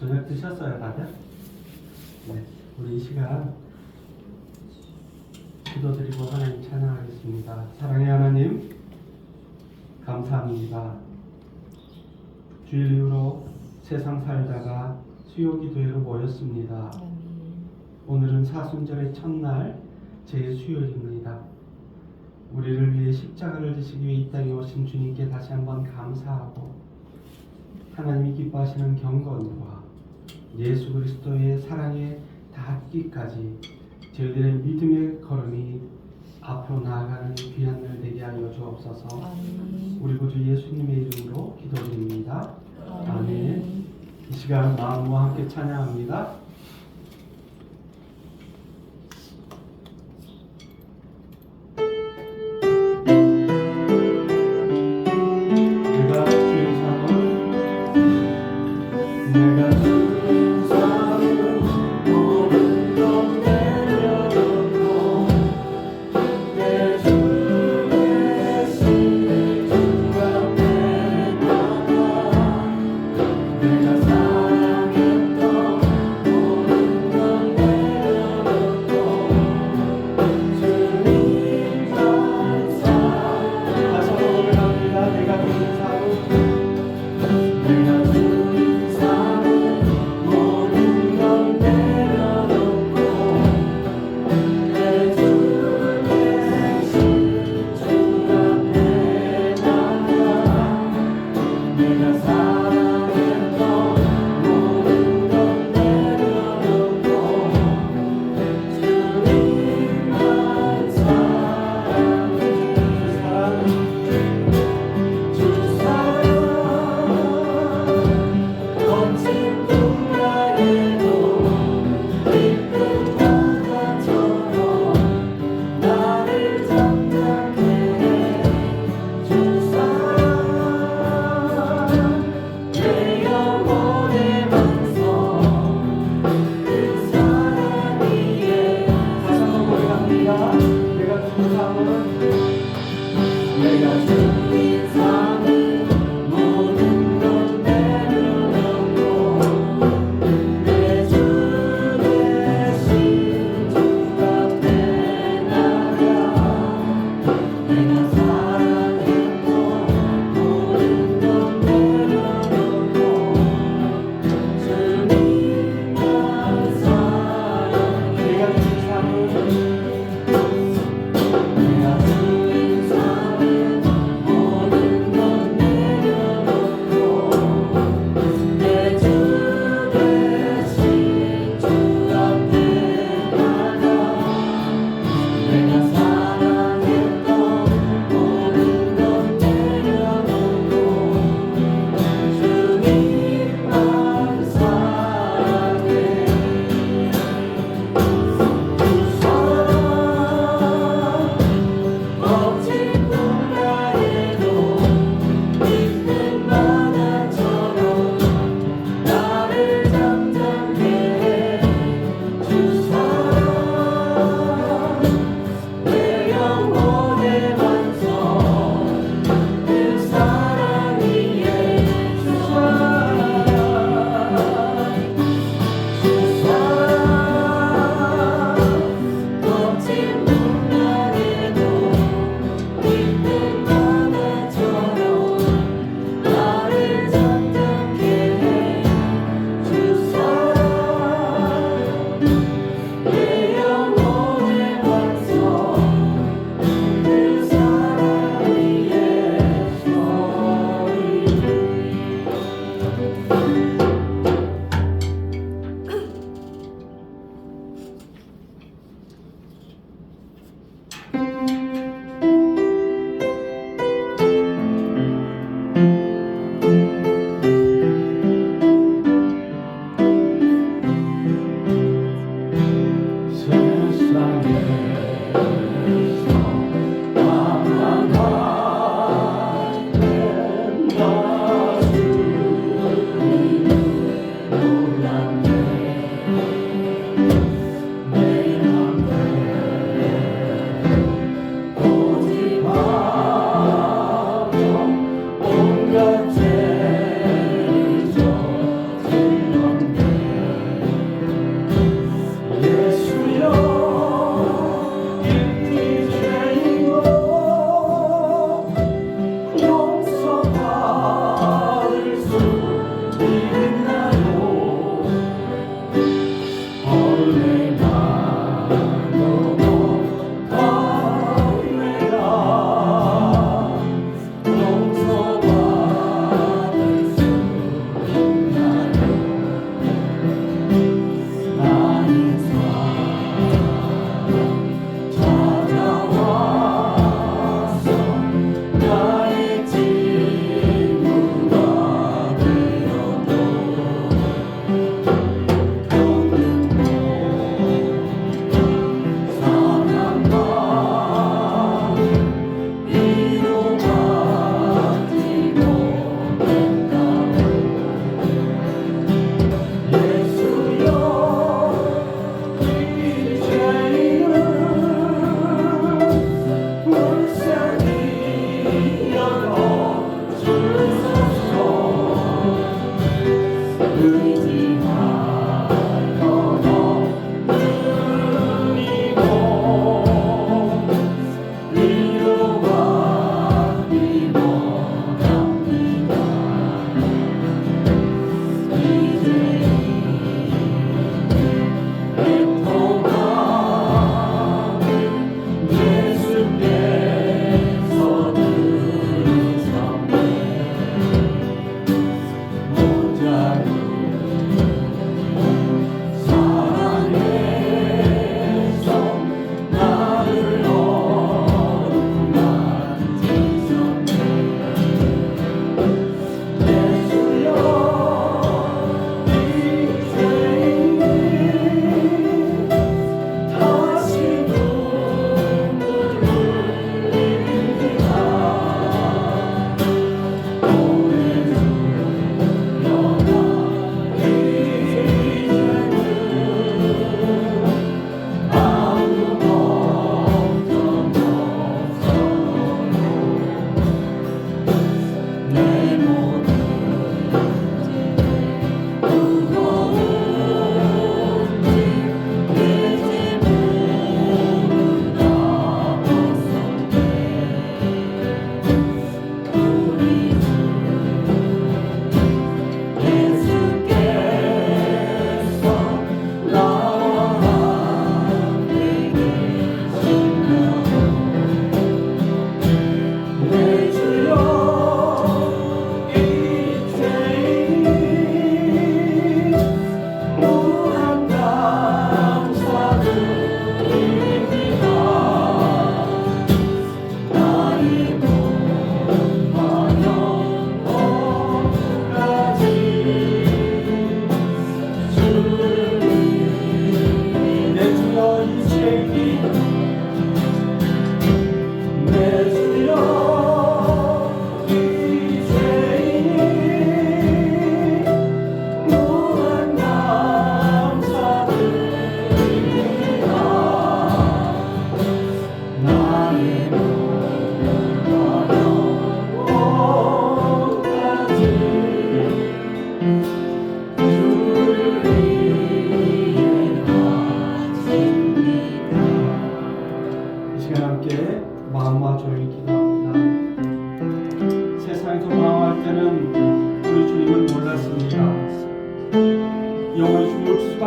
저녁 드셨어요, 다들? 네, 우리 이 시간 기도드리고 하나님 찬양하겠습니다. 사랑의 하나님, 감사합니다. 주일 이후로 세상 살다가 수요기도회로 모였습니다. 오늘은 사순절의 첫날 제 수요일입니다. 우리를 위해 십자가를 지시기 위해 이 땅에 오신 주님께 다시 한번 감사하고 하나님이 기뻐하시는 경건과 예수 그리스도의 사랑에 닿기까지 저희들의 믿음의 걸음이 앞으로 나아가는 귀한 날 되게 하여 주옵소서. 우리 구주 예수님의 이름으로 기도드립니다. 아멘. 이 시간 마음과 함께 찬양합니다. 내가 주의 삶은 내가 주의 삶은 모든 것 내려놓고 내 주의 신의 주 앞에 나가 내가 사랑했던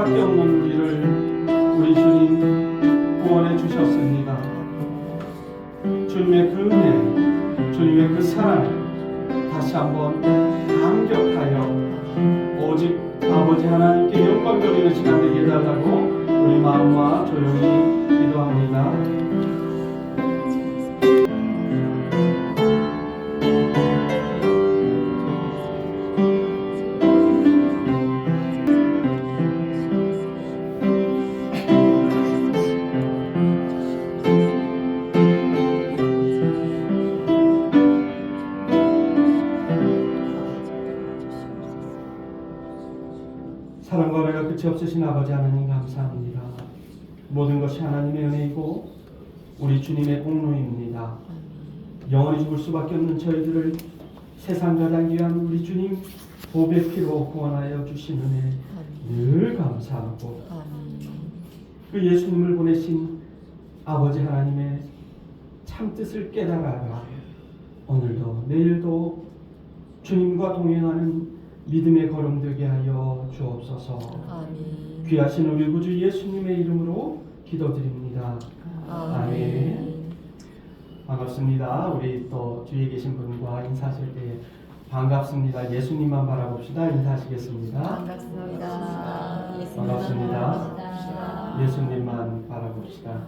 수밖에 없는 우리 주님 구원해 주셨습니다. 주님의 그 은혜, 주님의 그 사랑 다시 한번 감격하여 오직 아버지 하나님께 영광 돌리는 시간 되게 해달라고 우리 마음과 조용히 기도합니다. 사랑과 은혜가 끝이 없으신 아버지 하나님 감사합니다. 모든 것이 하나님의 은혜이고 우리 주님의 공로입니다. 영원히 죽을 수밖에 없는 저희들을 세상 가장 귀한 우리 주님 보배 피로 구원하여 주신 은혜 늘 감사하고 그 예수님을 보내신 아버지 하나님의 참뜻을 깨달아가 오늘도 내일도 주님과 동행하는 믿음의 걸음 되게 하여 주옵소서. 아멘. 귀하신 우리 구주 예수님의 이름으로 기도드립니다. 아멘. 반갑습니다. 우리 또 주위에 계신 분과 인사하실 때 반갑습니다. 예수님만 바라봅시다. 인사하시겠습니다. 반갑습니다. 반갑습니다. 예수님만 바라봅시다.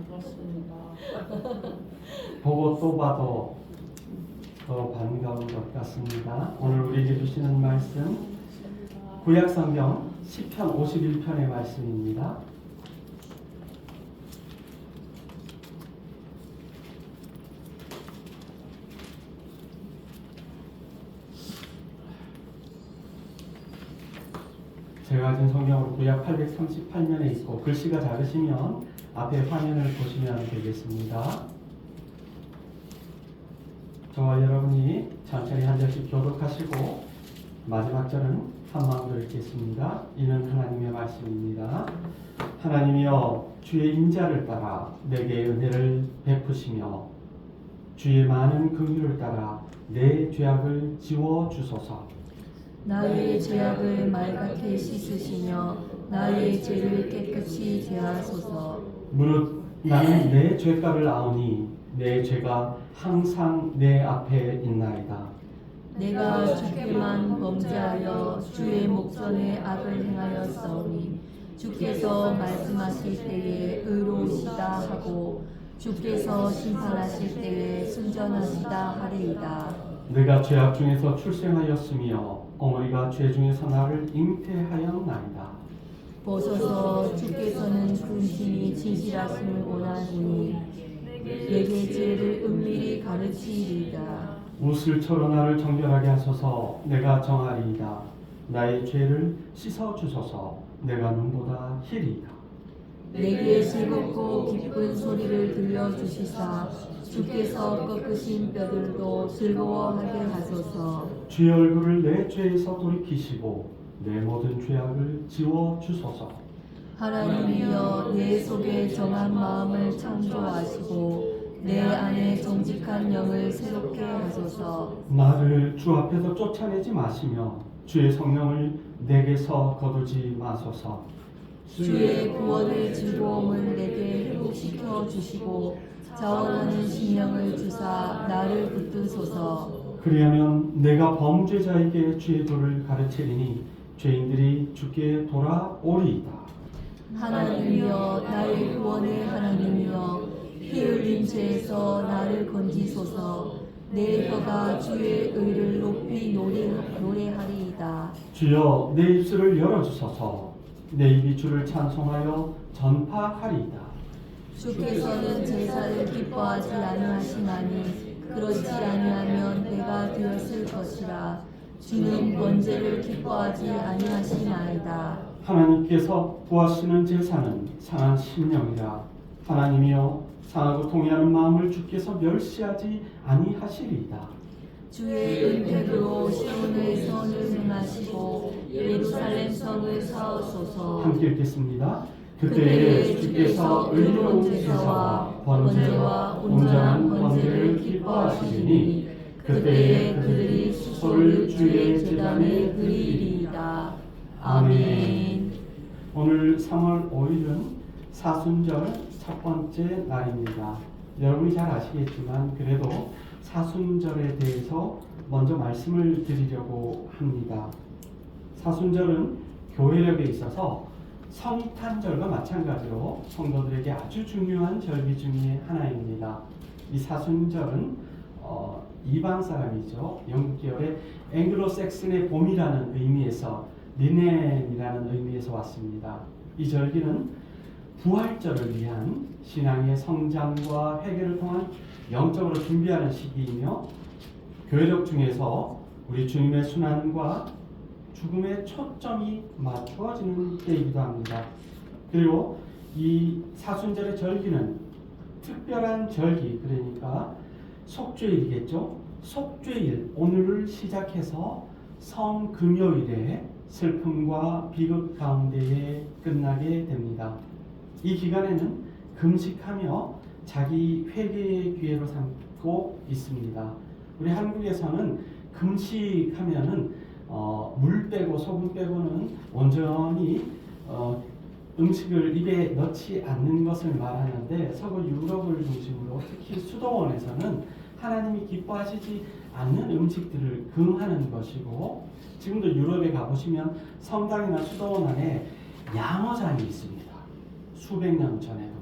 반갑습니다. 보고 또 봐도 더 반가운 것 같습니다. 오늘 우리에게 주시는 말씀 구약성경 시편 51편의 말씀입니다. 제가 가진 성경으로 구약 838면에 있고 글씨가 작으시면 앞에 화면을 보시면 되겠습니다. 저와 여러분이 천천히 한 절씩 교독하시고 마지막 절은 한 마음으로 읽겠습니다. 이는 하나님의 말씀입니다. 하나님이여 주의 인자를 따라 내게 은혜를 베푸시며 주의 많은 긍휼을 따라 내 죄악을 지워 주소서. 나의 죄악을 맑게 씻으시며 나의 죄를 깨끗이 제하소서. 무릇 나는 내 죄가를 아오니 내 죄가 항상 내 앞에 있나이다. 내가 주께만 범죄하여 주의 목전에 악을 행하였사오니 주께서 말씀하실 때에 의로우시다 하고 주께서 심판하실 때에 순전하시다 하리이다. 내가 죄악 중에서 출생하였으며 어머니가 죄 중에서 나를 잉태하였나이다. 보소서 주께서는 근심이 진실하심을 원하시니 내게 죄를 은밀히 가르치리이다. 우슬처럼 나를 정결하게 하소서. 내가 정하리이다. 나의 죄를 씻어 주소서. 내가 눈보다 희리이다. 내게 즐겁고 기쁜 소리를 들려주시사 주께서 꺾으신 뼈들도 즐거워하게 하소서. 주의 얼굴을 내 죄에서 돌이키시고 내 모든 죄악을 지워 주소서. 하나님이여 내 속에 정한 마음을 창조하시고 내 안에 정직한 영을 새롭게 하소서. 나를 주 앞에서 쫓아내지 마시며 주의 성령을 내게서 거두지 마소서. 주의 구원의 즐거움을 내게 회복시켜 주시고 자원하는 심령을 주사 나를 붙드소서. 그리하면 내가 범죄자에게 주의 도를 가르치리니 죄인들이 주께 돌아오리이다. 하나님이여 나의 구원의 하나님이여 피 흘린 죄에서 나를 건지소서. 내 혀가 주의 의를 높이 노래하리이다. 주여 내 입술을 열어주소서. 내 입이 주를 찬송하여 전파하리이다. 주께서는 제사를 기뻐하지 아니하시나니 그렇지 아니하면 내가 되었을 것이라. 주는 번제를 기뻐하지 아니하시나이다. 하나님께서 구하시는 제사는 상한 심령이라. 하나님이여 상하고 통회하는 마음을 주께서 멸시하지 아니하시리이다. 주의 은혜로 시온의 선을 행하시고 예루살렘 성을 사옵소서. 함께 읽겠습니다. 그때에 주께서 의로운 제사와 번제와 온전한 번제를 기뻐하시리니 그때에 그들이 수소를 주의 제단에 드리리이다. 아멘. 오늘 3월 5일은 사순절 첫 번째 날입니다. 여러분이 잘 아시겠지만 그래도 사순절에 대해서 먼저 말씀을 드리려고 합니다. 사순절은 교회력에 있어서 성탄절과 마찬가지로 성도들에게 아주 중요한 절기 중에 하나입니다. 이 사순절은 이방 사람이죠. 영국 계열의 앵글로색슨의 봄이라는 의미에서 리넨이라는 의미에서 왔습니다. 이 절기는 부활절을 위한 신앙의 성장과 회개를 통한 영적으로 준비하는 시기이며 교회력 중에서 우리 주님의 순환과 죽음에 초점이 맞추어지는 때이기도 합니다. 그리고 이 사순절의 절기는 특별한 절기, 그러니까 속죄일이겠죠. 속죄일, 오늘을 시작해서 성금요일에 슬픔과 비극 가운데에 끝나게 됩니다. 이 기간에는 금식하며 자기 회개의 기회로 삼고 있습니다. 우리 한국에서는 금식하면은 물 빼고 소금 빼고는 온전히 음식을 입에 넣지 않는 것을 말하는데 서구 유럽을 중심으로 특히 수도원에서는 하나님이 기뻐하시지 않는 음식들을 금하는 것이고, 지금도 유럽에 가보시면 성당이나 수도원 안에 양어장이 있습니다. 수백 년 전에도.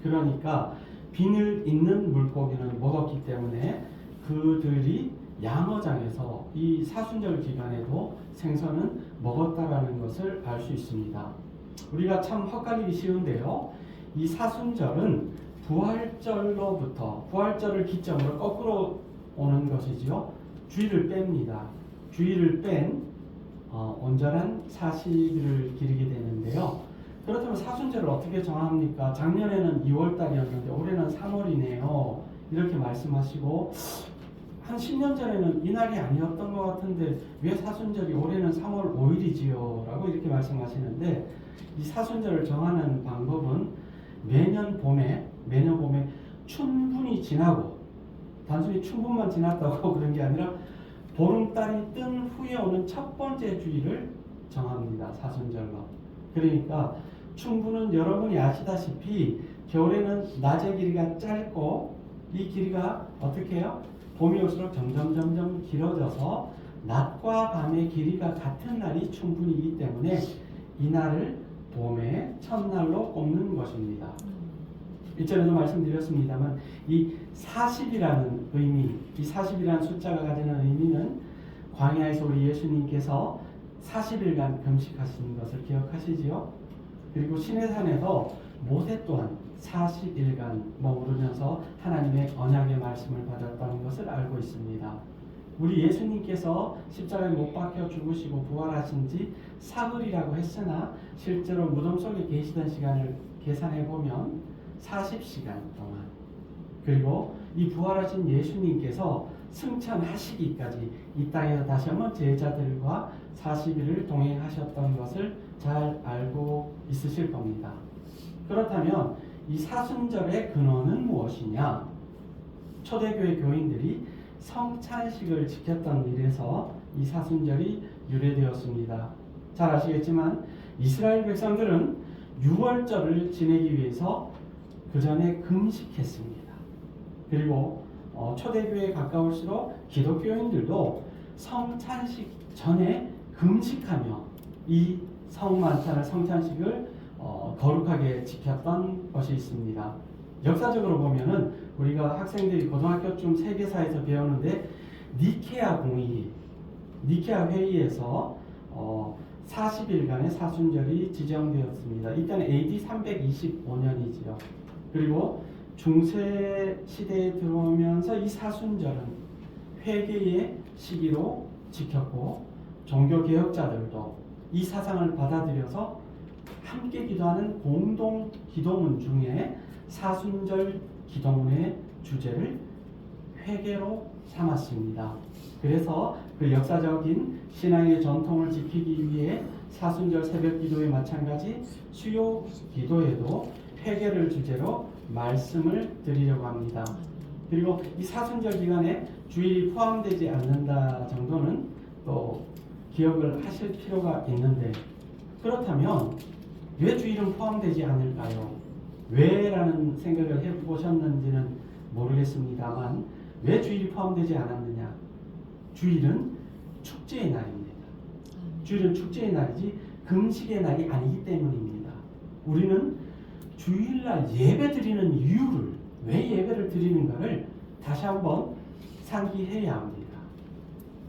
그러니까 비늘 있는 물고기는 먹었기 때문에 그들이 양어장에서 이 사순절 기간에도 생선은 먹었다라는 것을 알 수 있습니다. 우리가 참 헛갈리기 쉬운데요. 이 사순절은 부활절로부터 부활절을 기점으로 거꾸로 오는 것이죠. 주일을 뺍니다. 주일을 뺀 온전한 40일을 기리게 되는데요. 그렇다면 사순절을 어떻게 정합니까? 작년에는 2월달이었는데 올해는 3월이네요. 이렇게 말씀하시고 한 10년 전에는 이날이 아니었던 것 같은데 왜 사순절이 올해는 3월 5일이지요? 라고 이렇게 말씀하시는데, 이 사순절을 정하는 방법은 매년 봄에 춘분이 지나고, 단순히 춘분만 지났다고 그런 게 아니라 보름달이 뜬 후에 오는 첫 번째 주일을 정합니다. 사순절로. 그러니까 춘분은 여러분이 아시다시피 겨울에는 낮의 길이가 짧고 이 길이가 어떻게 해요? 봄이 올수록 점점 길어져서 낮과 밤의 길이가 같은 날이 춘분이기 때문에 이 날을 봄의 첫날로 꼽는 것입니다. 일전에도 말씀드렸습니다만 이 40이라는 의미, 이 40이라는 숫자가 가지는 의미는 광야에서 우리 예수님께서 40일간 금식하신 것을 기억하시지요? 그리고 시내산에서 모세 또한 40일간 머무르면서 하나님의 언약의 말씀을 받았다는 것을 알고 있습니다. 우리 예수님께서 십자가에 못 박혀 죽으시고 부활하신 지 사흘이라고 했으나 실제로 무덤 속에 계시던 시간을 계산해 보면 40시간 동안, 그리고 이 부활하신 예수님께서 승천하시기까지 이 땅에서 다시 한번 제자들과 40일을 동행하셨던 것을 잘 알고 있으실 겁니다. 그렇다면 이 사순절의 근원은 무엇이냐? 초대교회 교인들이 성찬식을 지켰던 일에서 이 사순절이 유래되었습니다. 잘 아시겠지만 이스라엘 백성들은 6월절을 지내기 위해서 그 전에 금식했습니다. 그리고 초대교회에 가까울수록 기독교인들도 성찬식 전에 금식하며 이 성만찬을 성찬식을 거룩하게 지켰던 것이 있습니다. 역사적으로 보면은 우리가 학생들이 고등학교쯤 세계사에서 배우는데 니케아 회의에서 40일간의 사순절이 지정되었습니다. 이때는 AD 325년이지요. 그리고 중세 시대에 들어오면서 이 사순절은 회개의 시기로 지켰고, 종교 개혁자들도 이 사상을 받아들여서 함께 기도하는 공동 기도문 중에 사순절 기도문의 주제를 회개로 삼았습니다. 그래서 그 역사적인 신앙의 전통을 지키기 위해 사순절 새벽 기도에 마찬가지 수요 기도에도 회개를 주제로 말씀을 드리려고 합니다. 그리고 이 사순절 기간에 주일이 포함되지 않는다 정도는 또 기억을 하실 필요가 있는데, 그렇다면 왜 주일은 포함되지 않을까요? 왜라는 생각을 해보셨는지는 모르겠습니다만 왜 주일이 포함되지 않았느냐? 주일은 축제의 날입니다. 주일은 축제의 날이지 금식의 날이 아니기 때문입니다. 우리는 주일날 예배 드리는 이유를, 왜 예배를 드리는가를 다시 한번 상기해야 합니다.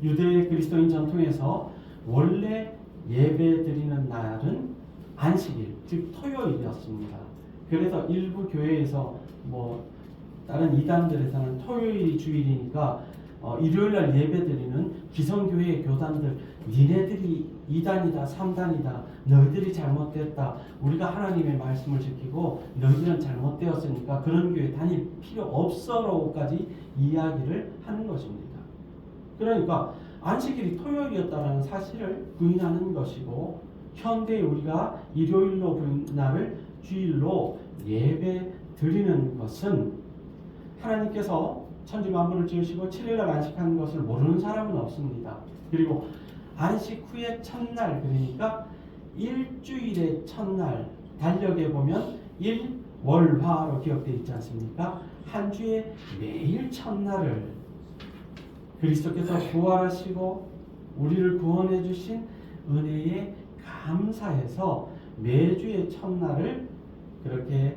유대 그리스도인 전통에서 원래 예배 드리는 날은 안식일, 즉 토요일이었습니다. 그래서 일부 교회에서 다른 이단들에서는 토요일이 주일이니까 일요일날 예배 드리는 기성교회의 교단들, 니네들이 2단이다 3단이다, 너희들이 잘못됐다, 우리가 하나님의 말씀을 지키고 너희들은 잘못되었으니까 그런 교회 다닐 필요 없어라고까지 이야기를 하는 것입니다. 그러니까 안식일이 토요일이었다는 사실을 부인하는 것이고, 현대에 우리가 일요일로 부른 날을 주일로 예배 드리는 것은 하나님께서 천지 만물을 지으시고 7일날 안식하는 것을 모르는 사람은 없습니다. 그리고 안식 후의 첫날, 그러니까 일주일의 첫날, 달력에 보면 일월화로 기억되어 있지 않습니까? 한 주의 매일 첫날을 그리스도께서 부활하시고 우리를 구원해 주신 은혜에 감사해서 매주의 첫날을 그렇게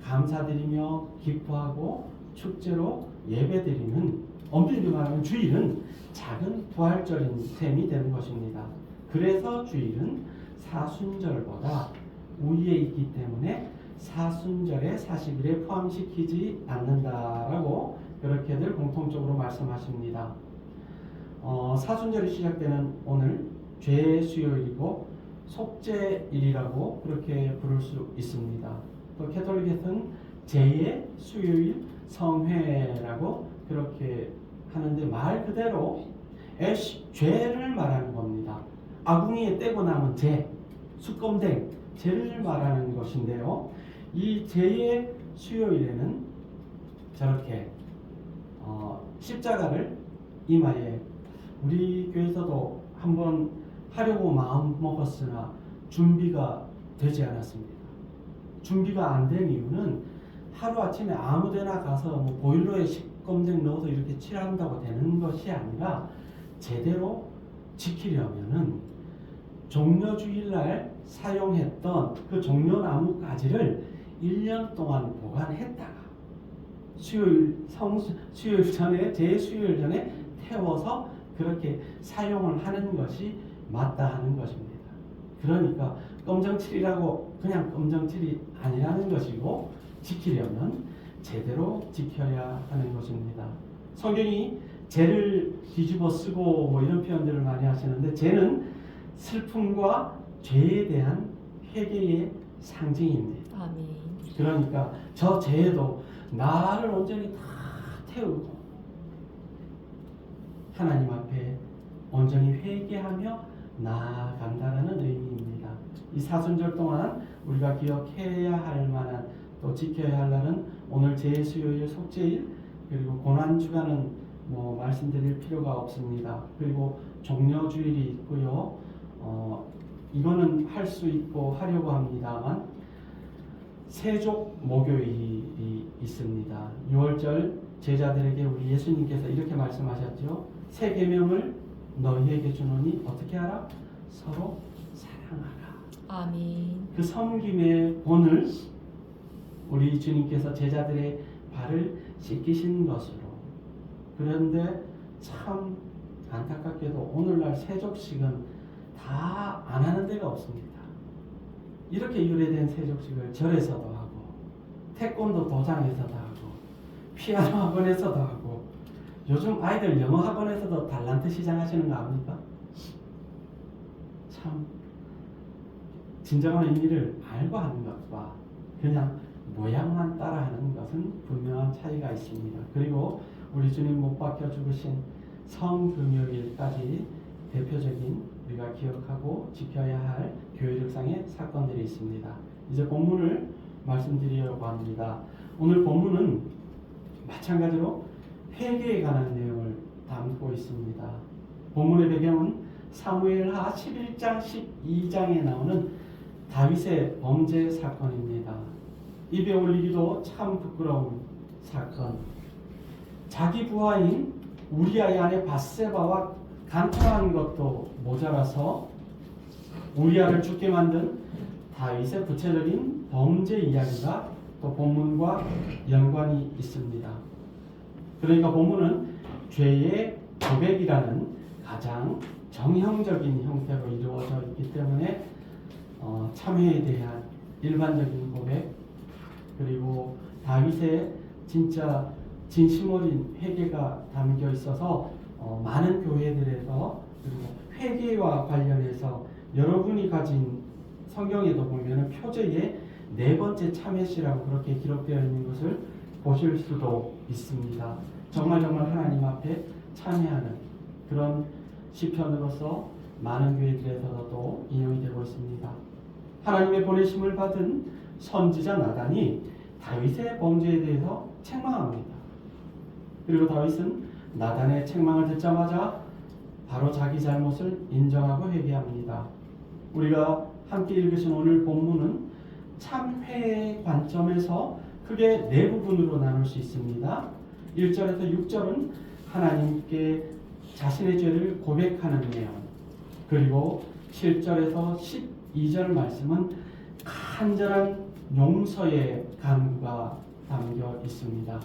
감사드리며 기뻐하고 축제로 예배드리는, 엄밀히 말하면 주일은 작은 부활절인 셈이 되는 것입니다. 그래서 주일은 사순절보다 우위에 있기 때문에 사순절의 40일에 포함시키지 않는다라고 그렇게들 공통적으로 말씀하십니다. 사순절이 시작되는 오늘 죄수요일이고 속죄일이라고 그렇게 부를 수 있습니다. 또 캐톨릭에서는 제의 수요일 성회라고 그렇게 하는데, 말 그대로 죄를 말하는 겁니다. 아궁이에 떼고 남은 죄, 수검댕, 죄를 말하는 것인데요. 이 제의 수요일에는 저렇게 십자가를 이마에, 우리 교회에서도 한번 하려고 마음 먹었으나 준비가 되지 않았습니다. 준비가 안 된 이유는 하루아침에 아무데나 가서 보일러에 식검댕 넣어서 이렇게 칠한다고 되는 것이 아니라, 제대로 지키려면은 종려주일날 사용했던 그 종려나무 가지를 1년 동안 보관했다가 수요일 전에, 제 수요일 전에 태워서 그렇게 사용을 하는 것이 맞다 하는 것입니다. 그러니까 검정칠이라고 그냥 검정칠이 아니라는 것이고, 지키려면 제대로 지켜야 하는 것입니다. 성경이 죄를 뒤집어 쓰고 이런 표현들을 많이 하시는데, 죄는 슬픔과 죄에 대한 회개의 상징입니다. 아멘. 그러니까 저 죄도 나를 온전히 다 태우고 하나님 앞에 온전히 회개하며 나아간다는 의미입니다. 이 사순절 동안 우리가 기억해야 할 만한, 또 지켜야 할 날은 오늘 제수요일, 속죄일, 그리고 고난주간은 말씀드릴 필요가 없습니다. 그리고 종려주일이 있고요. 이거는 할 수 있고 하려고 합니다만, 세족 목요일이 있습니다. 6월절 제자들에게 우리 예수님께서 이렇게 말씀하셨죠. 새 계명을 너희에게 주노니 어떻게 하라? 서로 사랑하라. 아멘. 그 섬김의 본을 우리 주님께서 제자들의 발을 씻기신 것으로. 그런데 참 안타깝게도 오늘날 세족식은 다 안 하는 데가 없습니다. 이렇게 유래된 세족식을 절에서도 하고, 태권도 도장에서도 하고, 피아노 학원에서도 하고, 요즘 아이들 영어 학원에서도 달란트 시장하시는 거 압니까? 참 진정한 의미를 알고 하는 것과 그냥 모양만 따라하는 것은 분명한 차이가 있습니다. 그리고 우리 주님 못 박혀 죽으신 성금요일까지 대표적인 우리가 기억하고 지켜야 할 교회력상의 사건들이 있습니다. 이제 본문을 말씀드리려고 합니다. 오늘 본문은 마찬가지로 회개에 관한 내용을 담고 있습니다. 본문의 배경은 사무엘하 11장 12장에 나오는 다윗의 범죄 사건입니다. 입에 올리기도 참 부끄러운 사건. 자기 부하인 우리아의 아내 밧세바와 간통한 것도 모자라서 우리아를 죽게 만든 다윗의 구체적인 범죄 이야기가 또 본문과 연관이 있습니다. 그러니까 본문은 죄의 고백이라는 가장 정형적인 형태로 이루어져 있기 때문에 참회에 대한 일반적인 고백, 그리고 다윗의 진짜 진심 어린 회개가 담겨 있어서 많은 교회들에서, 그리고 회개와 관련해서 여러분이 가진 성경에도 보면 표제에 네 번째 참회시라고 그렇게 기록되어 있는 것을 보실 수도 있습니다. 정말 하나님 앞에 참회하는 그런 시편으로서 많은 교회들에서도 인용이 되고 있습니다. 하나님의 보내심을 받은 선지자 나단이 다윗의 범죄에 대해서 책망합니다. 그리고 다윗은 나단의 책망을 듣자마자 바로 자기 잘못을 인정하고 회개합니다. 우리가 함께 읽으신 오늘 본문은 참회의 관점에서 크게 네 부분으로 나눌 수 있습니다. 1절에서 6절은 하나님께 자신의 죄를 고백하는 내용, 그리고 7절에서 12절 말씀은 간절한 용서의 간구가 담겨 있습니다.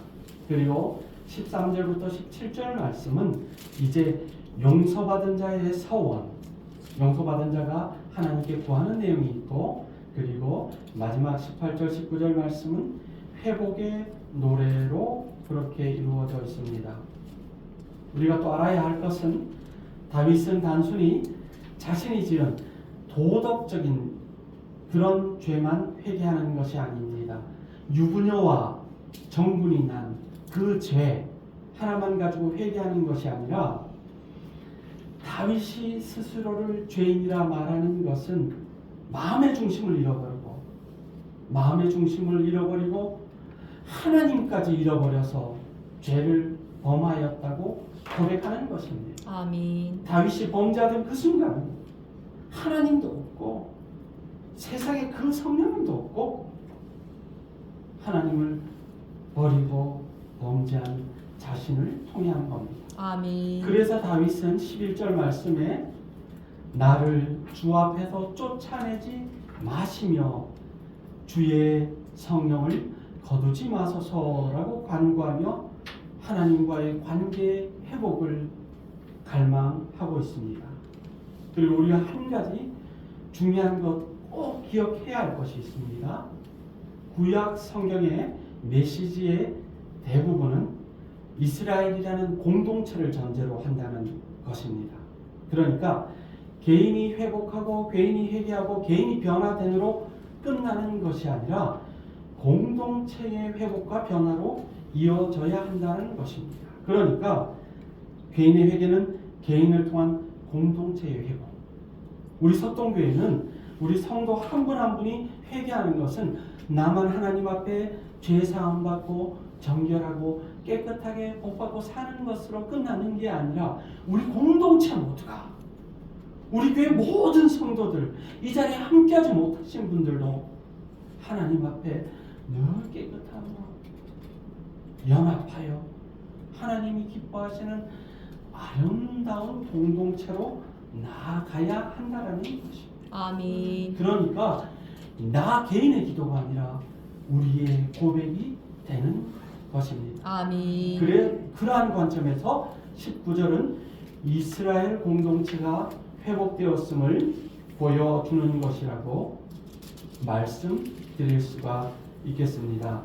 그리고 13절부터 17절 말씀은 이제 용서받은 자의 서원, 용서받은 자가 하나님께 구하는 내용이 있고, 그리고 마지막 18절 19절 말씀은 회복의 노래로 그렇게 이루어져 있습니다. 우리가 또 알아야 할 것은 다윗은 단순히 자신이 지은 도덕적인 그런 죄만 회개하는 것이 아닙니다. 유부녀와 정분이 난 그 죄 하나만 가지고 회개하는 것이 아니라, 다윗이 스스로를 죄인이라 말하는 것은 마음의 중심을 잃어버리고 하나님까지 잃어버려서 죄를 범하였다고 고백하는 것입니다. 아멘. 다윗이 범죄하던 그 순간 하나님도 없고 세상에 그 성령도 없고 하나님을 버리고 범죄한 자신을 통해한 겁니다. 아멘. 그래서 다윗은 11절 말씀에 나를 주 앞에서 쫓아내지 마시며 주의 성령을 거두지 마소서라고 간구하며 하나님과의 관계 회복을 갈망하고 있습니다. 그리고 우리가 한 가지 중요한 것 꼭 기억해야 할 것이 있습니다. 구약 성경의 메시지의 대부분은 이스라엘이라는 공동체를 전제로 한다는 것입니다. 그러니까 개인이 회복하고 개인이 회개하고 개인이 변화됨으로 끝나는 것이 아니라 공동체의 회복과 변화로 이어져야 한다는 것입니다. 그러니까 개인의 회개는 개인을 통한 공동체의 회복. 우리 석동교회는 우리 성도 한 분 한 분이 회개하는 것은 나만 하나님 앞에 죄 사함 받고 정결하고 깨끗하게 복받고 사는 것으로 끝나는 게 아니라 우리 공동체 모두가, 우리 교회 모든 성도들, 이 자리에 함께하지 못하신 분들도 하나님 앞에 늘 깨끗하고 연합하여 하나님이 기뻐하시는 아름다운 공동체로 나아가야 한다는 것입니다. 아멘. 그러니까 나 개인의 기도가 아니라 우리의 고백이 되는 것입니다. 아멘. 그러한 관점에서 19절은 이스라엘 공동체가 회복되었음을 보여주는 것이라고 말씀드릴 수가 있겠습니다.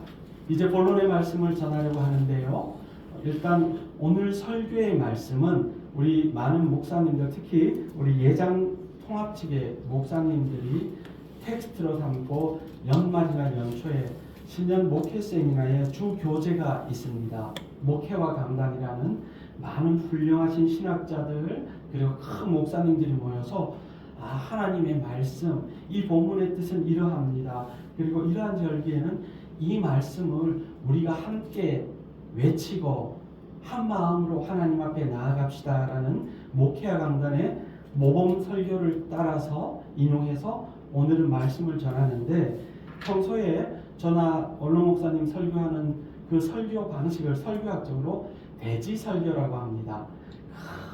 이제 본론의 말씀을 전하려고 하는데요. 일단 오늘 설교의 말씀은 우리 많은 목사님들, 특히 우리 예장 통합 측의 목사님들이 텍스트로 삼고 연말이나 연초에 신년 목회 세미나의 주 교재가 있습니다. 목회와 강단이라는 많은 훌륭하신 신학자들 그리고 큰 목사님들이 모여서 하나님의 말씀, 이 본문의 뜻은 이러합니다. 그리고 이러한 절기에는 이 말씀을 우리가 함께 외치고 한 마음으로 하나님 앞에 나아갑시다라는 목회와 강단의 모범 설교를 따라서 인용해서 오늘은 말씀을 전하는데, 평소에 저나 원로 목사님 설교하는 그 설교 방식을 설교학적으로 대지 설교라고 합니다.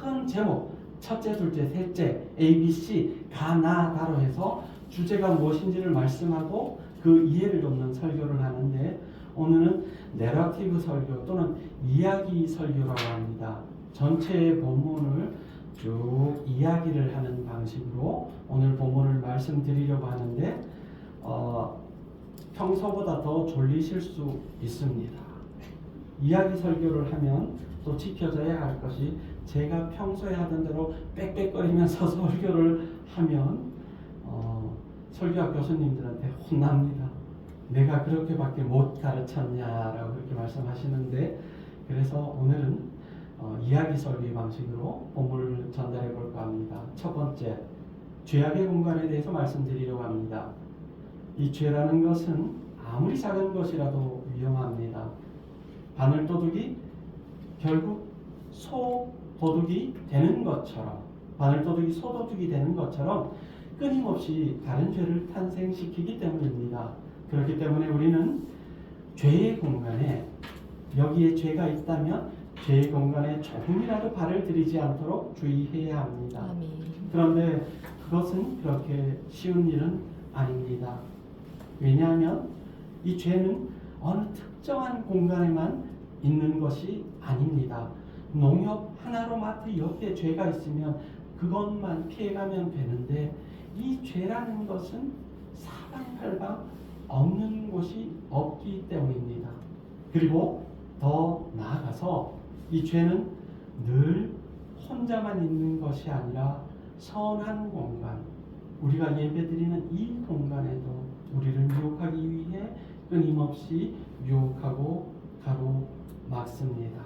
큰 제목, 첫째, 둘째, 셋째, A, B, C, 가, 나, 다로 해서 주제가 무엇인지를 말씀하고 그 이해를 돕는 설교를 하는데, 오늘은 내러티브 설교 또는 이야기 설교라고 합니다. 전체의 본문을 쭉 이야기를 하는 방식으로 오늘 본문을 말씀드리려고 하는데, 평소보다 더 졸리실 수 있습니다. 이야기 설교를 하면 또 지켜져야 할 것이, 제가 평소에 하던 대로 빽빽거리면서 설교를 하면 설교학 교수님들한테 혼납니다. 내가 그렇게밖에 못 가르쳤냐라고 그렇게 말씀하시는데, 그래서 오늘은 이야기 설교 방식으로 본문을 전달해 볼까 합니다. 첫 번째, 죄악의 공간에 대해서 말씀드리려고 합니다. 이 죄라는 것은 아무리 작은 것이라도 위험합니다. 바늘도둑이 결국 소도둑이 되는 것처럼, 바늘도둑이 소도둑이 되는 것처럼 끊임없이 다른 죄를 탄생시키기 때문입니다. 그렇기 때문에 우리는 죄의 공간에, 여기에 죄가 있다면 죄의 공간에 조금이라도 발을 들이지 않도록 주의해야 합니다. 아멘. 그런데 그것은 그렇게 쉬운 일은 아닙니다. 왜냐하면 이 죄는 어느 특정한 공간에만 있는 것이 아닙니다. 농협 하나로마트 옆에 죄가 있으면 그것만 피해가면 되는데, 이 죄라는 것은 사방팔방 없는 곳이 없기 때문입니다. 그리고 더 나아가서 이 죄는 늘 혼자만 있는 것이 아니라 선한 공간, 우리가 예배드리는 이 공간에도 우리를 유혹하기 위해 끊임없이 유혹하고 가로막습니다.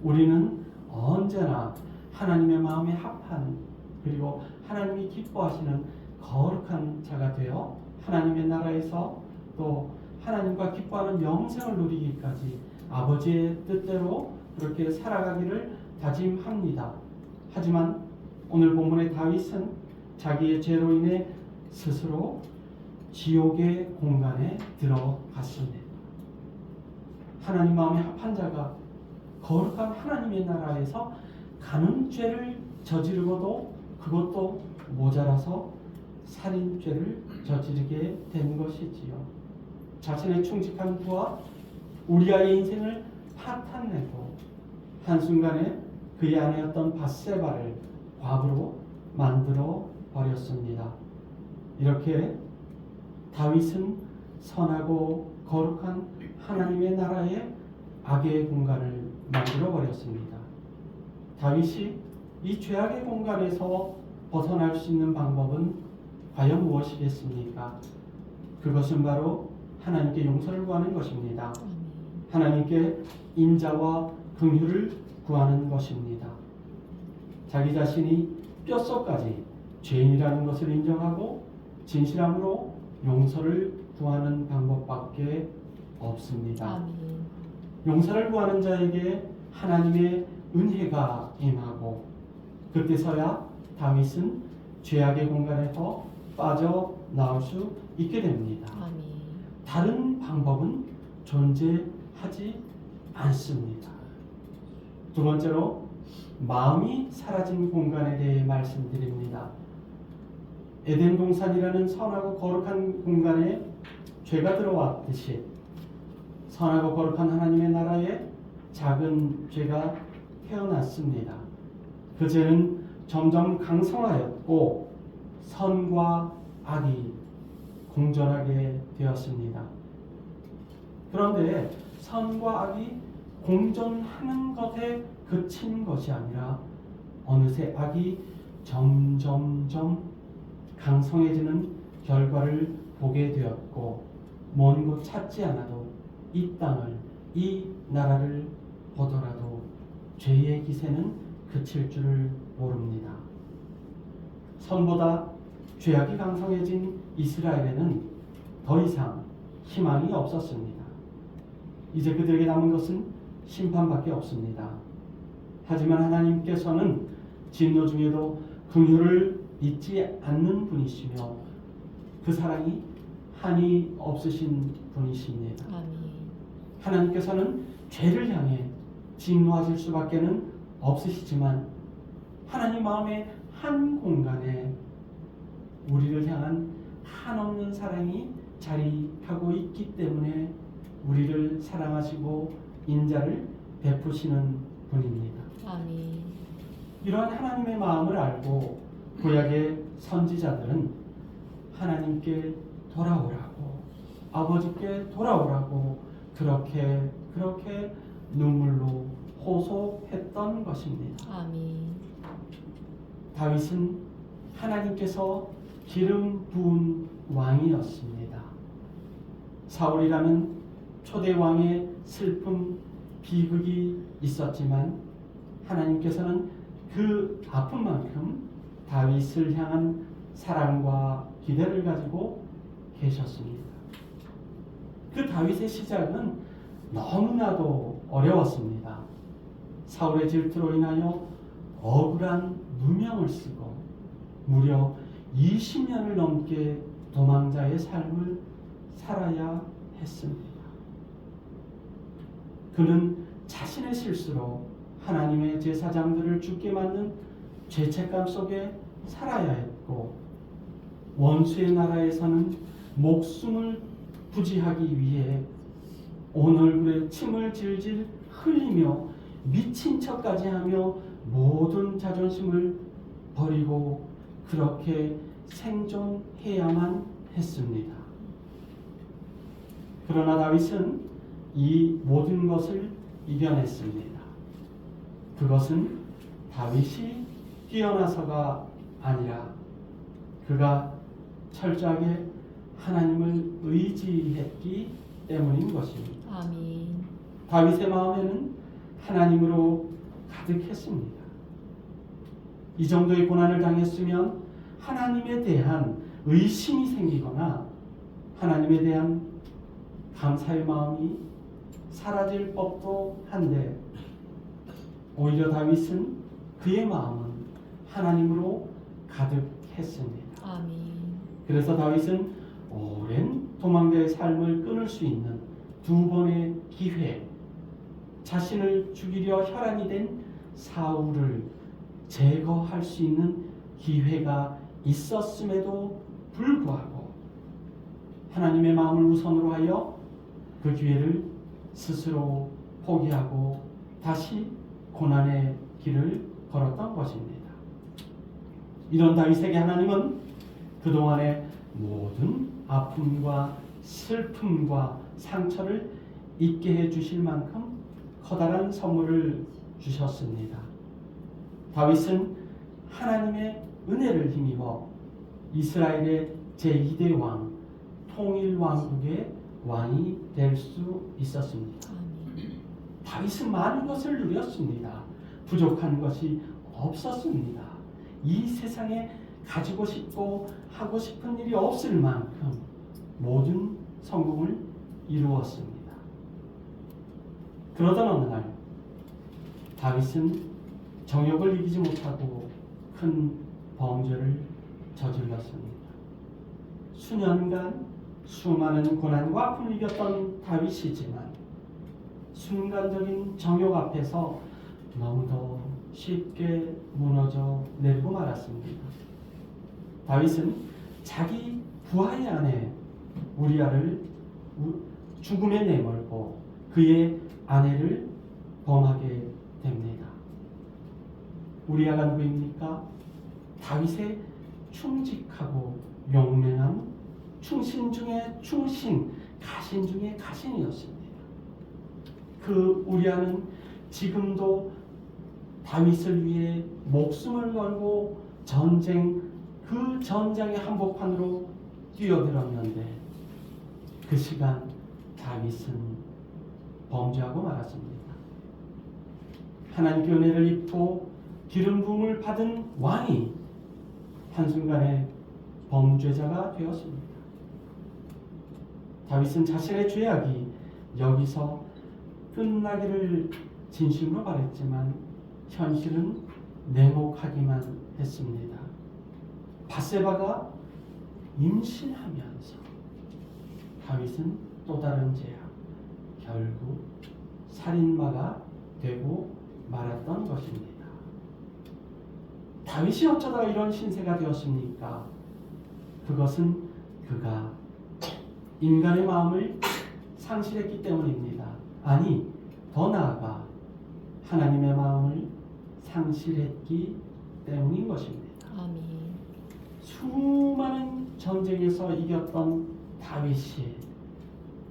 우리는 언제나 하나님의 마음에 합한, 그리고 하나님이 기뻐하시는 거룩한 자가 되어 하나님의 나라에서 또 하나님과 기뻐하는 영생을 누리기까지 아버지의 뜻대로 그렇게 살아가기를 다짐합니다. 하지만 오늘 본문의 다윗은 자기의 죄로 인해 스스로 지옥의 공간에 들어갔습니다. 하나님 마음에 합한 자가 거룩한 하나님의 나라에서 가는 죄를 저지르고도 그것도 모자라서 살인죄를 저지르게 된 것이지요. 자신의 충직한 부와 우리아의 인생을 파탄내고 한순간에 그의 아내였던 밧세바를 과부로 만들어 버렸습니다. 이렇게 다윗은 선하고 거룩한 하나님의 나라에 악의 공간을 만들어 버렸습니다. 다윗이 이 죄악의 공간에서 벗어날 수 있는 방법은 과연 무엇이겠습니까? 그것은 바로 하나님께 용서를 구하는 것입니다. 하나님께 인자와 긍휼을 구하는 것입니다. 자기 자신이 뼛속까지 죄인이라는 것을 인정하고 진실함으로 용서를 구하는 방법밖에 없습니다. 아멘. 용서를 구하는 자에게 하나님의 은혜가 임하고, 그때서야 다윗은 죄악의 공간에서 빠져나올 수 있게 됩니다. 아멘. 다른 방법은 존재하지 않습니다. 두 번째로, 마음이 사라진 공간에 대해 말씀드립니다. 에덴 동산이라는 선하고 거룩한 공간에 죄가 들어왔듯이 선하고 거룩한 하나님의 나라에 작은 죄가 태어났습니다. 그 죄는 점점 강성하였고 선과 악이 공존하게 되었습니다. 그런데 선과 악이 공존하는 것에 그친 것이 아니라 어느새 악이 점점점 강성해지는 결과를 보게 되었고, 먼 곳 찾지 않아도 이 땅을, 이 나라를 보더라도 죄의 기세는 그칠 줄을 모릅니다. 선보다 죄악이 강성해진 이스라엘에는 더 이상 희망이 없었습니다. 이제 그들에게 남은 것은 심판밖에 없습니다. 하지만 하나님께서는 진노 중에도 긍휼을 잊지 않는 분이시며 그 사랑이 한이 없으신 분이십니다. 아멘. 하나님께서는 죄를 향해 진노하실 수밖에는 없으시지만 하나님 마음의 한 공간에 우리를 향한 한없는 사랑이 자리하고 있기 때문에 우리를 사랑하시고 인자를 베푸시는 분입니다. 아멘. 이러한 하나님의 마음을 알고 구약의 선지자들은 하나님께 돌아오라고, 아버지께 돌아오라고 그렇게 눈물로 호소했던 것입니다. 아멘. 다윗은 하나님께서 기름 부은 왕이었습니다. 사울이라는 초대 왕의 슬픔, 비극이 있었지만 하나님께서는 그 아픔만큼 다윗을 향한 사랑과 기대를 가지고 계셨습니다. 그 다윗의 시작은 너무나도 어려웠습니다. 사울의 질투로 인하여 억울한 누명을 쓰고 무려 20년을 넘게 도망자의 삶을 살아야 했습니다. 그는 자신의 실수로 하나님의 제사장들을 죽게 만든 죄책감 속에 살아야 했고 원수의 나라에서는 목숨을 부지하기 위해 온 얼굴에 침을 질질 흘리며 미친 척까지 하며 모든 자존심을 버리고 그렇게 생존해야만 했습니다. 그러나 다윗은 이 모든 것을 이겨냈습니다. 그것은 다윗이 뛰어나서가 아니라 그가 철저하게 하나님을 의지했기 때문인 것입니다. 아멘. 다윗의 마음에는 하나님으로 가득했습니다. 이 정도의 고난을 당했으면 하나님에 대한 의심이 생기거나 하나님에 대한 감사의 마음이 사라질 법도 한데 오히려 다윗은 그의 마음은 하나님으로 가득했습니다. 아멘. 그래서 다윗은 오랜 도망자의 삶을 끊을 수 있는 두 번의 기회, 자신을 죽이려 혈안이 된 사울을 제거할 수 있는 기회가 있었음에도 불구하고 하나님의 마음을 우선으로 하여 그 기회를 스스로 포기하고 다시 고난의 길을 걸었던 것입니다. 이런 다윗에게 하나님은 그동안의 모든 아픔과 슬픔과 상처를 잊게 해주실 만큼 커다란 선물을 주셨습니다. 다윗은 하나님의 은혜를 힘입어 이스라엘의 제2대 왕, 통일왕국의 왕이 될 수 있었습니다. 아멘. 다윗은 많은 것을 누렸습니다. 부족한 것이 없었습니다. 이 세상에 가지고 싶고 하고 싶은 일이 없을 만큼 모든 성공을 이루었습니다. 그러던 어느 날 다윗은 정욕을 이기지 못하고 큰 범죄를 저질렀습니다. 수년간 수많은 고난과 아픔을 이겼던 다윗이지만 순간적인 정욕 앞에서 너무도 쉽게 무너져 내리고 말았습니다. 다윗은 자기 부하의 아내 우리아를 죽음에 내몰고 그의 아내를 범하게 됩니다. 우리아가 누구입니까? 다윗의 충직하고 용맹한 충신 중에 충신, 가신 중에 가신이었습니다. 그 우리아는 지금도 다윗을 위해 목숨을 걸고 그 전장의 한복판으로 뛰어들었는데 그 시간 다윗은 범죄하고 말았습니다. 하나님께 은혜를 입고 기름 부음을 받은 왕이 한순간에 범죄자가 되었습니다. 다윗은 자신의 죄악이 여기서 끝나기를 진심으로 바랬지만 현실은 냉혹하기만 했습니다. 밧세바가 임신하면서 다윗은 또 다른 죄악, 결국 살인마가 되고 말았던 것입니다. 다윗이 어쩌다 이런 신세가 되었습니까? 그것은 그가 인간의 마음을 상실했기 때문입니다. 아니, 더 나아가 하나님의 마음을 상실했기 때문인 것입니다. 아멘. 수많은 전쟁에서 이겼던 다윗이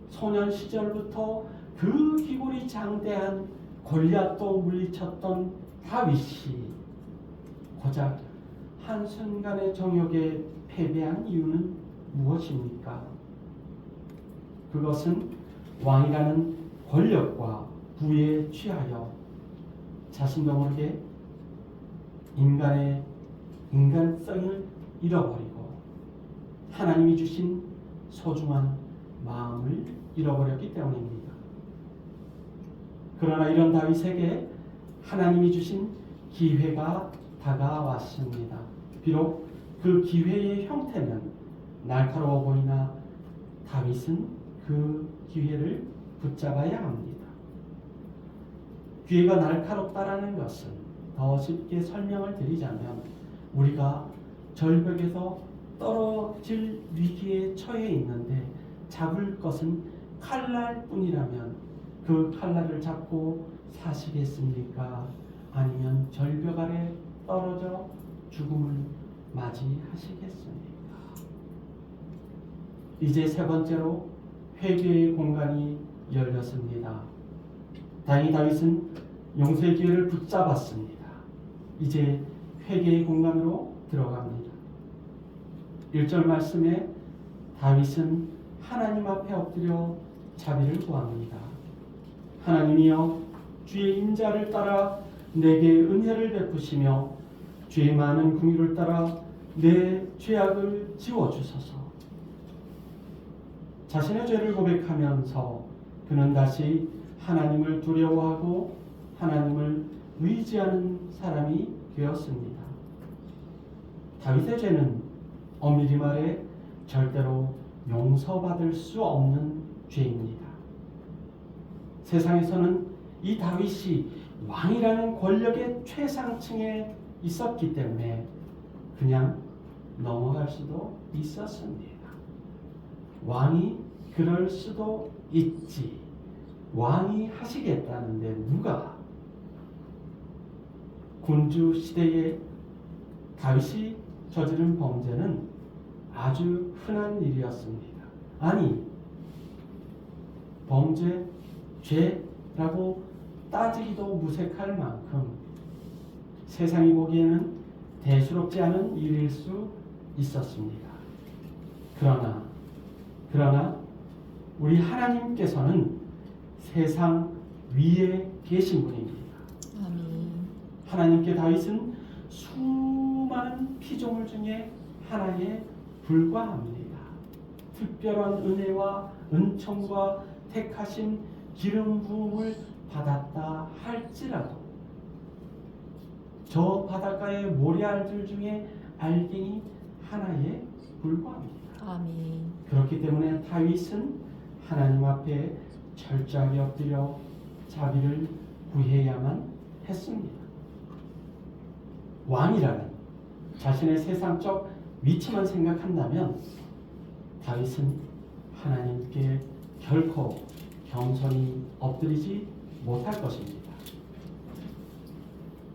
소년 시절부터 그 기골이 장대한 골리앗도 물리쳤던 다윗이 고작 한순간의 정욕에 패배한 이유는 무엇입니까? 그것은 왕이라는 권력과 부에 취하여 자신도 모르게 인간성을 잃어버리고 하나님이 주신 소중한 마음을 잃어버렸기 때문입니다. 그러나 이런 다윗에게 하나님이 주신 기회가 다가왔습니다. 비록 그 기회의 형태는 날카로워 보이나 다윗은 그 기회를 붙잡아야 합니다. 기회가 날카롭다라는 것은 더 쉽게 설명을 드리자면 우리가 절벽에서 떨어질 위기에 처해 있는데 잡을 것은 칼날뿐이라면 그 칼날을 잡고 사시겠습니까? 아니면 절벽 아래 떨어져 죽음을 맞이하시겠습니까? 이제 세 번째로 회개의 공간이 열렸습니다. 다행히 다윗은 용서의 기회를 붙잡았습니다. 이제 회개의 공간으로 들어갑니다. 1절 말씀에 다윗은 하나님 앞에 엎드려 자비를 구합니다. 하나님이여, 주의 인자를 따라 내게 은혜를 베푸시며 주의 많은 긍휼을 따라 내 죄악을 지워주소서. 자신의 죄를 고백하면서 그는 다시 하나님을 두려워하고 하나님을 의지하는 사람이 되었습니다. 다윗의 죄는 엄밀히 말해 절대로 용서받을 수 없는 죄입니다. 세상에서는 이 다윗이 왕이라는 권력의 최상층에 있었기 때문에 그냥 넘어갈 수도 있었습니다. 왕이 그럴 수도 있지. 왕이 하시겠다는데 누가? 군주 시대에 다윗이 저지른 범죄는 아주 흔한 일이었습니다. 아니, 범죄, 죄라고 따지기도 무색할 만큼 세상이 보기에는 대수롭지 않은 일일 수 있었습니다. 그러나 우리 하나님께서는 세상 위에 계신 분입니다. 아멘. 하나님께 다윗은 수많은 피조물 중에 하나에 불과합니다. 특별한 은혜와 은총과 택하심, 기름 부음을 받았다 할지라도 저 바닷가의 모래알들 중에 알갱이 하나에 불과합니다. 아멘. 그렇기 때문에 다윗은 하나님 앞에 철저하게 엎드려 자비를 구해야만 했습니다. 왕이라는 자신의 세상적 위치만 생각한다면 다윗은 하나님께 결코 겸손히 엎드리지 못할 것입니다.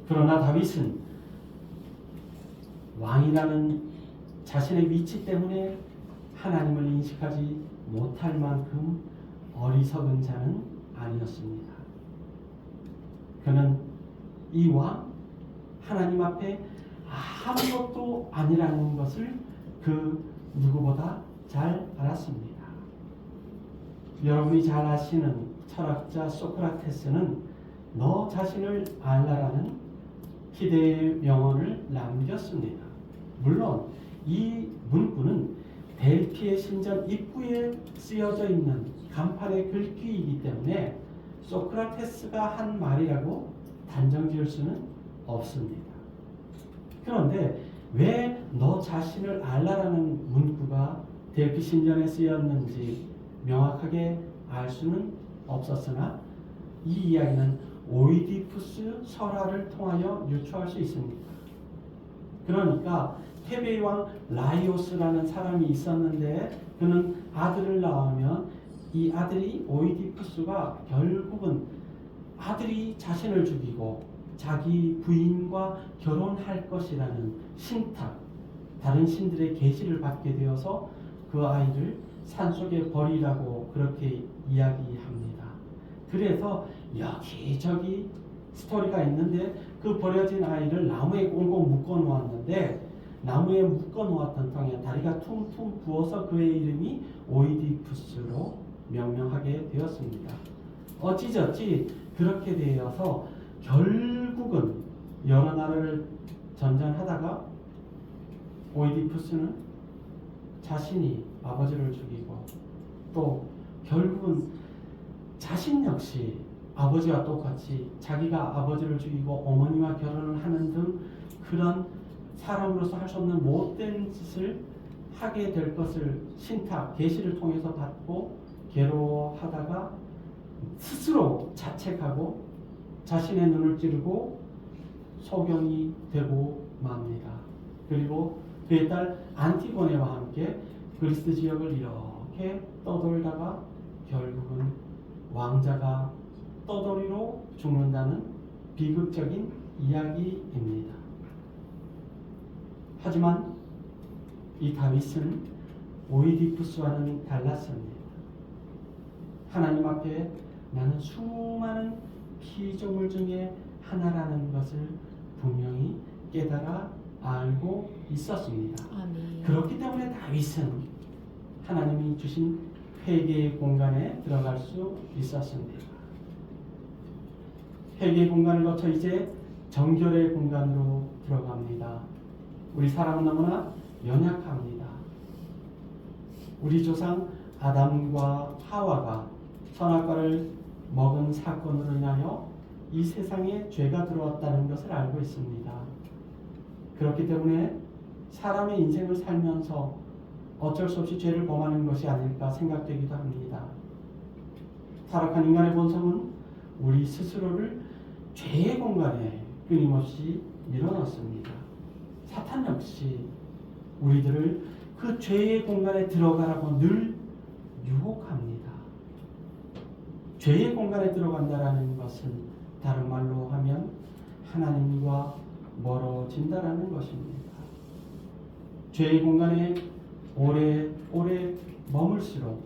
그러나 다윗은 왕이라는 자신의 위치 때문에 하나님을 인식하지 못할 만큼 어리석은 자는 아니었습니다. 그는 이 왕, 하나님 앞에 아무것도 아니라는 것을 그 누구보다 잘 알았습니다. 여러분이 잘 아시는 철학자 소크라테스는 너 자신을 알라라는 희대의 명언을 남겼습니다. 물론 이 문구는 델피의 신전 입구에 쓰여져 있는 간판의 글귀이기 때문에 소크라테스가 한 말이라고 단정 지을 수는 없습니다. 그런데 왜 너 너 자신을 알라라는 문구가 델피 신전에 쓰였는지 명확하게 알 수는 없었으나 이 이야기는 오이디푸스 설화를 통하여 유추할 수 있습니다. 그러니까 테베이 왕 라이오스라는 사람이 있었는데 그는 아들을 낳으면 이 아들이 오이디푸스가 결국은 아들이 자신을 죽이고 자기 부인과 결혼할 것이라는 신탁, 다른 신들의 계시를 받게 되어서 그 아이를 산속에 버리라고 그렇게 이야기합니다. 그래서 여기저기 스토리가 있는데 그 버려진 아이를 나무에 꽁꽁 묶어 놓았는데 나무에 묶어 놓았던 통에 다리가 퉁퉁 부어서 그의 이름이 오이디푸스로 명명하게 되었습니다. 어찌저찌 그렇게 되어서 결국은 여러 나라를 전전하다가 오이디푸스는 자신이 아버지를 죽이고 또 결국은 자신 역시 아버지와 똑같이 자기가 아버지를 죽이고 어머니와 결혼을 하는 등 그런 사람으로서 할 수 없는 못된 짓을 하게 될 것을 신탁, 계시를 통해서 받고 괴로워하다가 스스로 자책하고 자신의 눈을 찌르고 소경이 되고 맙니다. 그리고 그의 딸 안티고네와 함께 그리스 지역을 이렇게 떠돌다가 결국은 왕자가 떠돌이로 죽는다는 비극적인 이야기입니다. 하지만 이 다윗은 오이디푸스와는 달랐습니다. 하나님 앞에 나는 수많은 피조물 중에 하나라는 것을 분명히 깨달아 알고 있었습니다. 아멘. 그렇기 때문에 다윗은 하나님이 주신 회개의 공간에 들어갈 수 있었습니다. 회개의 공간을 거쳐 이제 정결의 공간으로 들어갑니다. 우리 사람은 너무나 연약합니다. 우리 조상 아담과 하와가 선악과를 먹은 사건으로 인하여 이 세상에 죄가 들어왔다는 것을 알고 있습니다. 그렇기 때문에 사람의 인생을 살면서 어쩔 수 없이 죄를 범하는 것이 아닐까 생각되기도 합니다. 타락한 인간의 본성은 우리 스스로를 죄의 공간에 끊임없이 밀어넣습니다. 사탄 역시 우리들을 그 죄의 공간에 들어가라고 늘 유혹합니다. 죄의 공간에 들어간다라는 것은 다른 말로 하면 하나님과 멀어진다라는 것입니다. 죄의 공간에 오래 머물수록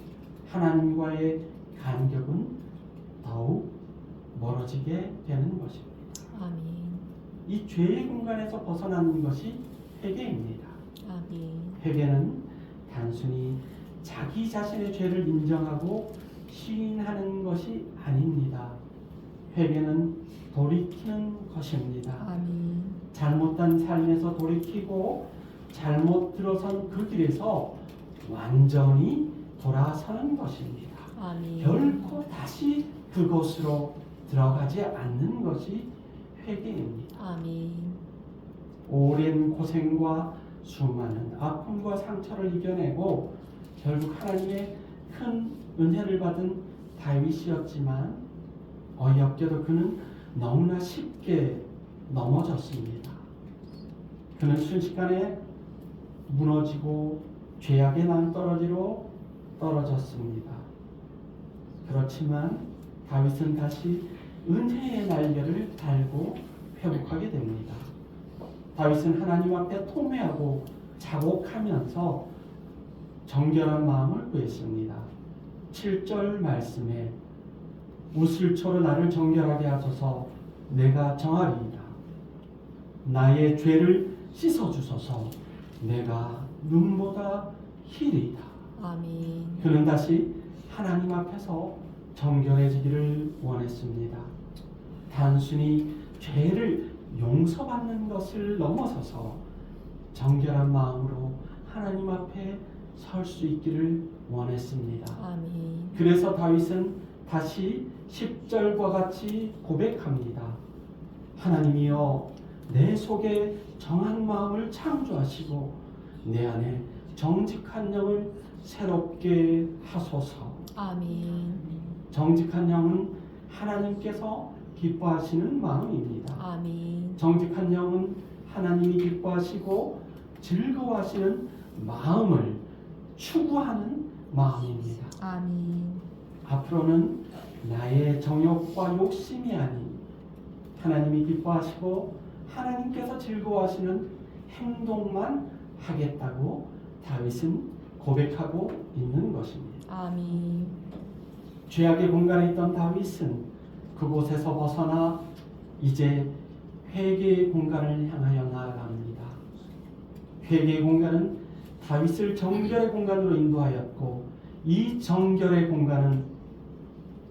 하나님과의 간격은 더욱 멀어지게 되는 것입니다. 아멘. 이 죄의 공간에서 벗어나는 것이 회개입니다. 아멘. 회개는 단순히 자기 자신의 죄를 인정하고 시인하는 것이 아닙니다. 회개는 돌이키는 것입니다. 아멘. 잘못된 삶에서 돌이키고 잘못 들어선 그 길에서 완전히 돌아서는 것입니다. 아멘. 결코 다시 그곳으로 들어가지 않는 것이 회개입니다. 아멘. 오랜 고생과 수많은 아픔과 상처를 이겨내고 결국 하나님의 큰 은혜를 받은 다윗이었지만 어이없게도 그는 너무나 쉽게 넘어졌습니다. 그는 순식간에 무너지고 죄악의 낭떠러지로 떨어졌습니다. 그렇지만 다윗은 다시 은혜의 날개를 달고 회복하게 됩니다. 다윗은 하나님 앞에 통회하고 자복하면서 정결한 마음을 구했습니다. 7절 말씀에 우슬초로 나를 정결하게 하소서 내가 정하리이다. 나의 죄를 씻어주소서 내가 눈보다 희리이다. 아멘. 그는 다시 하나님 앞에서 정결해지기를 원했습니다. 단순히 죄를 용서받는 것을 넘어서서 정결한 마음으로 하나님 앞에 설 수 있기를 원했습니다. 아멘. 그래서 다윗은 다시 10절과 같이 고백합니다. 하나님이여 내 속에 정한 마음을 창조하시고 내 안에 정직한 영을 새롭게 하소서. 아멘. 정직한 영은 하나님께서 기뻐하시는 마음입니다. 아멘. 정직한 영은 하나님이 기뻐하시고 즐거워하시는 마음을 추구하는 마음입니다. 아멘. 앞으로는 나의 정욕과 욕심이 아닌 하나님이 기뻐하시고 하나님께서 즐거워하시는 행동만 하겠다고 다윗은 고백하고 있는 것입니다. 아멘. 죄악의 공간에 있던 다윗은 그곳에서 벗어나 이제 회개의 공간을 향하여 나아갑니다. 회개의 공간은 다윗을 정결의 공간으로 인도하였고 이 정결의 공간은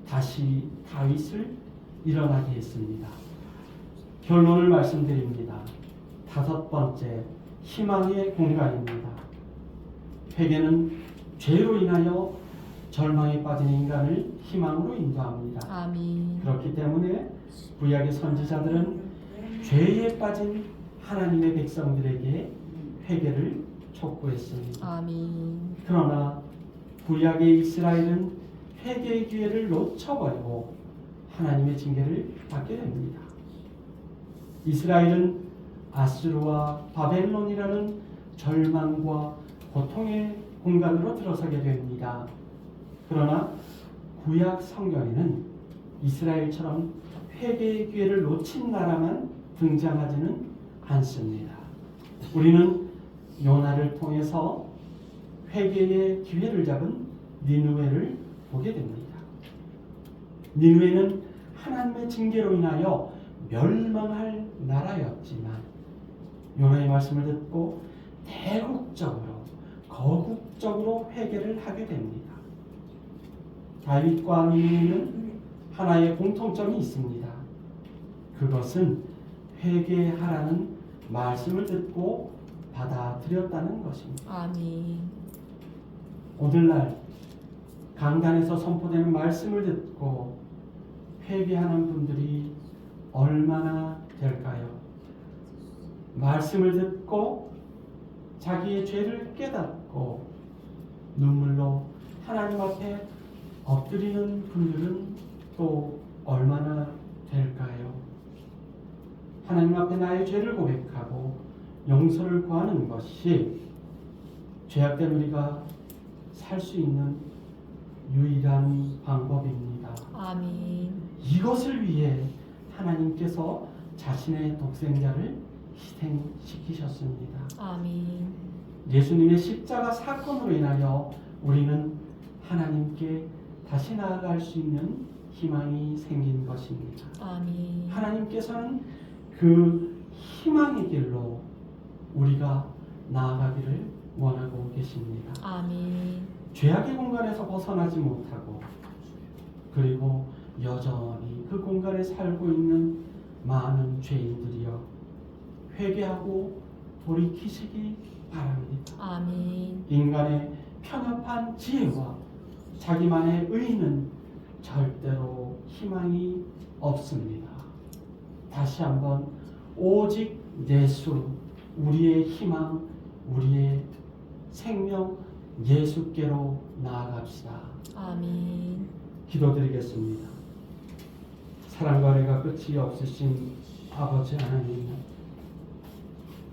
다시 다윗을 일어나게 했습니다. 결론을 말씀드립니다. 다섯 번째, 희망의 공간입니다. 회개는 죄로 인하여 절망에 빠진 인간을 희망으로 인도합니다. 아멘. 그렇기 때문에 구약의 선지자들은 죄에 빠진 하나님의 백성들에게 회개를 촉구했습니다. 아멘. 그러나 구약의 이스라엘은 회개의 기회를 놓쳐버리고 하나님의 징계를 받게 됩니다. 이스라엘은 아수르와 바벨론이라는 절망과 고통의 공간으로 들어서게 됩니다. 그러나 구약 성경에는 이스라엘처럼 회개의 기회를 놓친 나라만 등장하지는 않습니다. 우리는 요나를 통해서 회개의 기회를 잡은 니느웨를 보게 됩니다. 니느웨는 하나님의 징계로 인하여 멸망할 나라였지만 요나의 말씀을 듣고 대국적으로 거국적으로 회개를 하게 됩니다. 다윗과 니느웨는 하나의 공통점이 있습니다. 그것은 회개하라는 말씀을 듣고 받아들였다는 것입니다. 아멘. 오늘날 강단에서 선포되는 말씀을 듣고 회개하는 분들이 얼마나 될까요? 말씀을 듣고 자기의 죄를 깨닫고 눈물로 하나님 앞에 엎드리는 분들은 또 얼마나 될까요? 하나님 앞에 나의 죄를 고백하고 용서를 구하는 것이 죄악된 우리가 살 수 있는 유일한 방법입니다. 아멘. 이것을 위해 하나님께서 자신의 독생자를 희생시키셨습니다. 아멘. 예수님의 십자가 사건으로 인하여 우리는 하나님께 다시 나아갈 수 있는 희망이 생긴 것입니다. 아멘. 하나님께서는 그 희망의 길로 우리가 나아가기를 원하고 계십니다. 아멘. 죄악의 공간에서 벗어나지 못하고 그리고 여전히 그 공간에 살고 있는 많은 죄인들이여 회개하고 돌이키시기 바랍니다. 아멘. 인간의 편협한 지혜와 자기만의 의는 절대로 희망이 없습니다. 다시 한번 오직 예수, 우리의 희망, 우리의 생명 예수께로 나아갑시다. 아멘. 기도드리겠습니다. 사랑과 은혜가 끝이 없으신 아버지 하나님,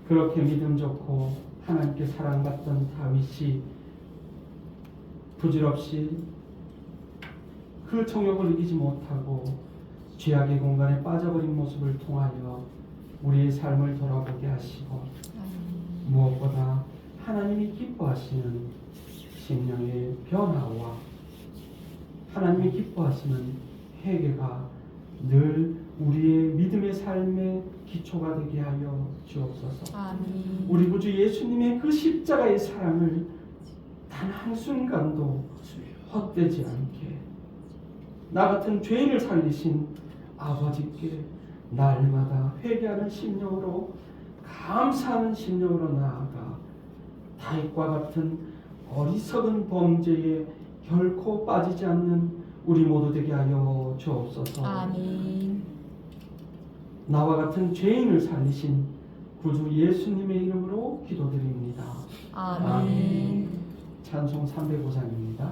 그렇게 믿음 좋고 하나님께 사랑받던 다윗이 부질없이 그 정욕을 이기지 못하고 죄악의 공간에 빠져버린 모습을 통하여 우리의 삶을 돌아보게 하시고 아멘. 무엇보다 하나님이 기뻐하시는 심령의 변화와 하나님이 기뻐하시는 회개가 늘 우리의 믿음의 삶의 기초가 되게 하여 주옵소서. 아멘. 우리 구주 예수님의 그 십자가의 사랑을 단 한순간도 헛되지 않게 나 같은 죄인을 살리신 아버지께 날마다 회개하는 심령으로 감사하는 심령으로 나아가 다윗과 같은 어리석은 범죄에 결코 빠지지 않는 우리 모두 되게 하여 주옵소서. 아멘. 나와 같은 죄인을 살리신 구주 예수님의 이름으로 기도드립니다. 아멘. 찬송 305장입니다.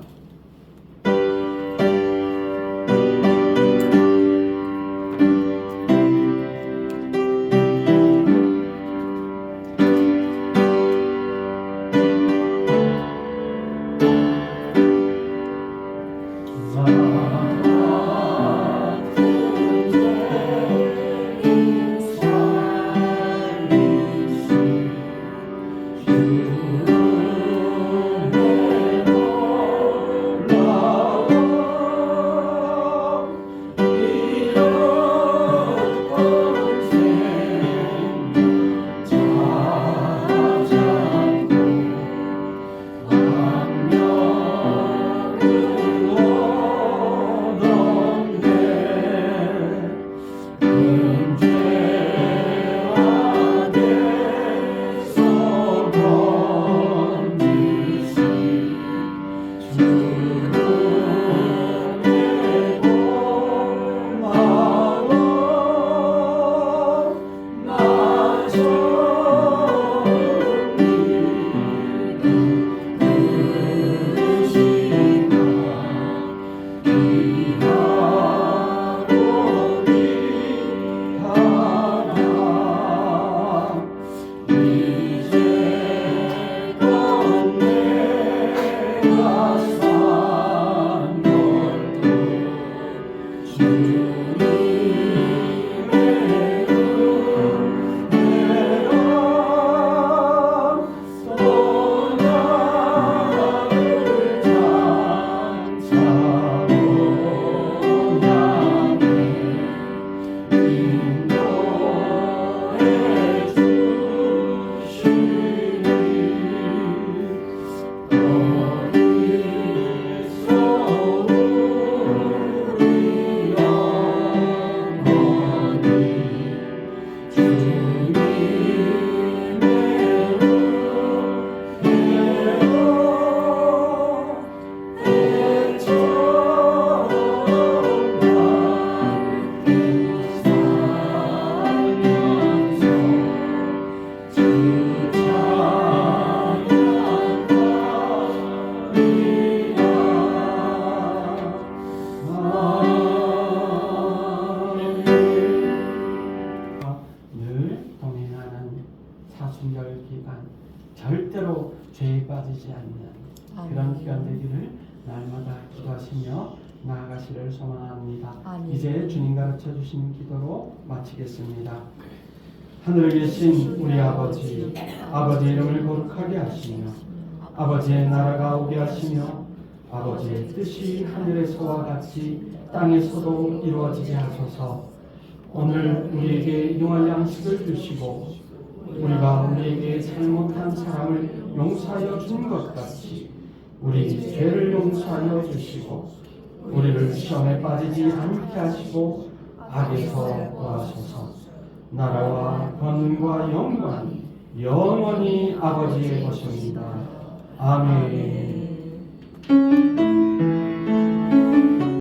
사순절 기간 절대로 죄에 빠지지 않는 그런 기간 되기를 날마다 기도하시며 나아가시를 소망합니다. 아멘. 이제 주님 가르쳐 주신 기도로 마치겠습니다. 하늘에 계신 우리 아버지, 아버지의 이름을 거룩하게 하시며 아버지의 나라가 오게 하시며 아버지의 뜻이 하늘에서와 같이 땅에서도 이루어지게 하소서. 오늘 우리에게 용할 양식을 주시고 우리가 우리에게 잘못한 사람을 용서하여 준 것 같이 우리 죄를 용서하여 주시고 우리를 시험에 빠지지 않게 하시고 악에서 구하소서. 나라와 권능과 영광이 영원히 아버지의 것입니다. 아멘.